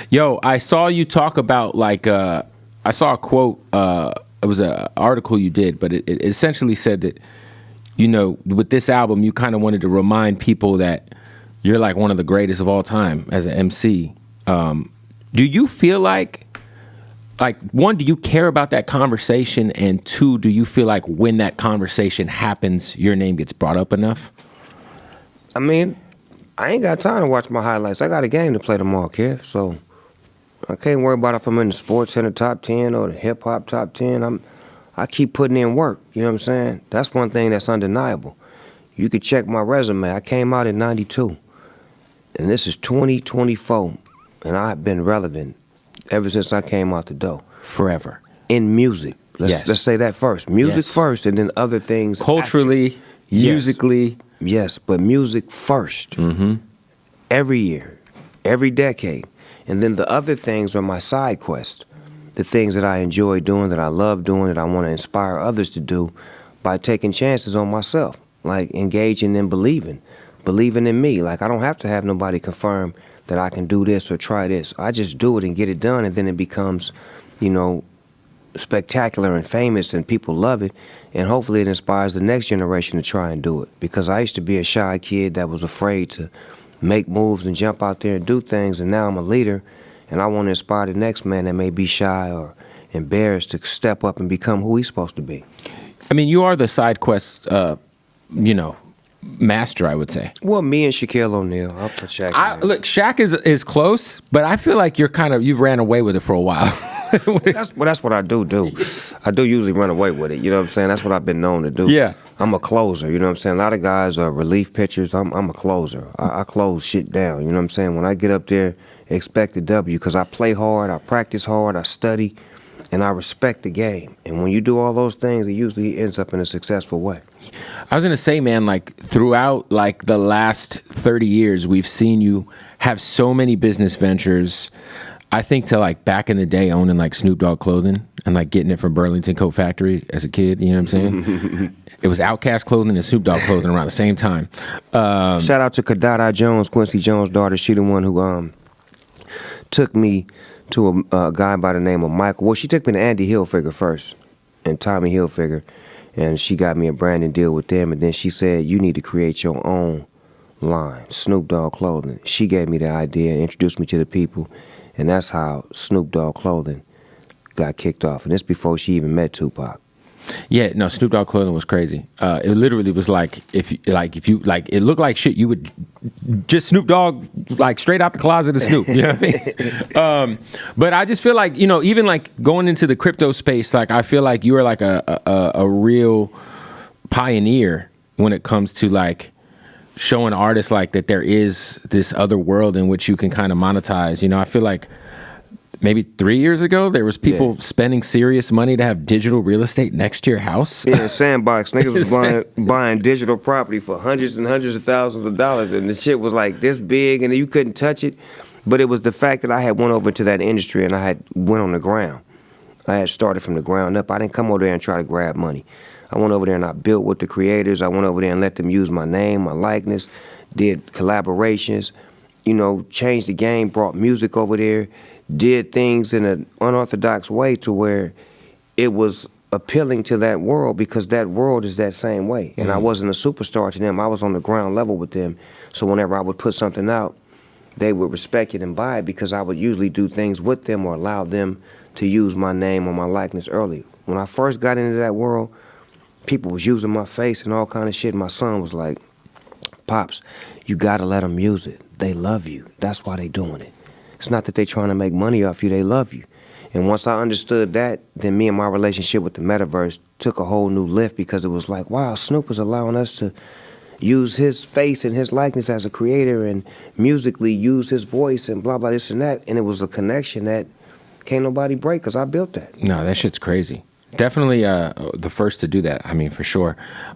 Yo, I saw you talk about like I saw a quote. It was an article you did, but it essentially said that with this album, you kind of wanted to remind people that you're like one of the greatest of all time as an MC. Do you feel like one, do you care about that conversation, and two, do you feel like when that conversation happens, your name gets brought up enough? I mean, I ain't got time to watch my highlights. I got a game to play tomorrow, kid. So I can't worry about if I'm in the Sports Center top 10 or the hip hop top 10. I keep putting in work. You know what I'm saying? That's one thing that's undeniable. You could check my resume. I came out in '92, and this is 2024, and I've been relevant ever since I came out the door. Forever. In music. Let's say that first. Music first, and then other things. Culturally, musically. Yes, but music first. Mm-hmm. Every year, every decade. And then the other things are my side quest. The things that I enjoy doing, that I love doing, that I want to inspire others to do by taking chances on myself. Like engaging and believing in me. Like I don't have to have nobody confirm that I can do this or try this. I just do it and get it done, and then it becomes, spectacular and famous, and people love it, and hopefully it inspires the next generation to try and do it. Because I used to be a shy kid that was afraid to make moves and jump out there and do things, and now I'm a leader, and I want to inspire the next man that may be shy or embarrassed to step up and become who he's supposed to be. I mean, you are the side quest, master, I would say. Well, me and Shaquille O'Neal. I'll put Shaq in there. Look, Shaq is close, but I feel like you've ran away with it for a while. That's what I do. I do usually run away with it. You know what I'm saying? That's what I've been known to do. Yeah. I'm a closer. You know what I'm saying? A lot of guys are relief pitchers. I'm a closer. I close shit down. You know what I'm saying? When I get up there, expect a W, because I play hard, I practice hard, I study, and I respect the game. And when you do all those things, it usually ends up in a successful way. I was gonna say, man, like throughout like the last 30 years, we've seen you have so many business ventures. I think to like back in the day owning like Snoop Dogg clothing and like getting it from Burlington Coat Factory as a kid, you know what I'm saying? It was Outkast clothing and Snoop Dogg clothing around the same time. Shout out to Kadada Jones, Quincy Jones' daughter. She the one who took me to a guy by the name of Michael. Well, she took me to Andy Hilfiger first and Tommy Hilfiger, and she got me a branding deal with them, and then she said, you need to create your own line, Snoop Dogg Clothing. She gave me the idea, introduced me to the people, and that's how Snoop Dogg Clothing got kicked off. And this before she even met Tupac. Yeah, no, Snoop Dogg clothing was crazy. It literally was like if you it looked like shit. You would just Snoop Dogg like straight out the closet of Snoop. You know what I mean? But I just feel like even like going into the crypto space, like I feel like you are like a real pioneer when it comes to like showing artists like that there is this other world in which you can kind of monetize. I feel like maybe 3 years ago, there was people spending serious money to have digital real estate next to your house. Yeah, Sandbox. Niggas was buying digital property for hundreds and hundreds of thousands of dollars, and the shit was like this big, and you couldn't touch it. But it was the fact that I had went over to that industry, and I had went on the ground. I had started from the ground up. I didn't come over there and try to grab money. I went over there and I built with the creators. I went over there and let them use my name, my likeness, did collaborations, changed the game, brought music over there, did things in an unorthodox way to where it was appealing to that world, because that world is that same way. And I wasn't a superstar to them. I was on the ground level with them. So whenever I would put something out, they would respect it and buy it, because I would usually do things with them or allow them to use my name or my likeness early. When I first got into that world, people was using my face and all kind of shit. My son was like, Pops, you gotta let them use it. They love you. That's why they doing it. It's not that they trying to make money off you, they love you. And once I understood that, then me and my relationship with the metaverse took a whole new lift, because it was like, wow, Snoop is allowing us to use his face and his likeness as a creator and musically use his voice and blah, blah, this and that. And it was a connection that can't nobody break, because I built that. No, that shit's crazy. Definitely the first to do that, I mean, for sure.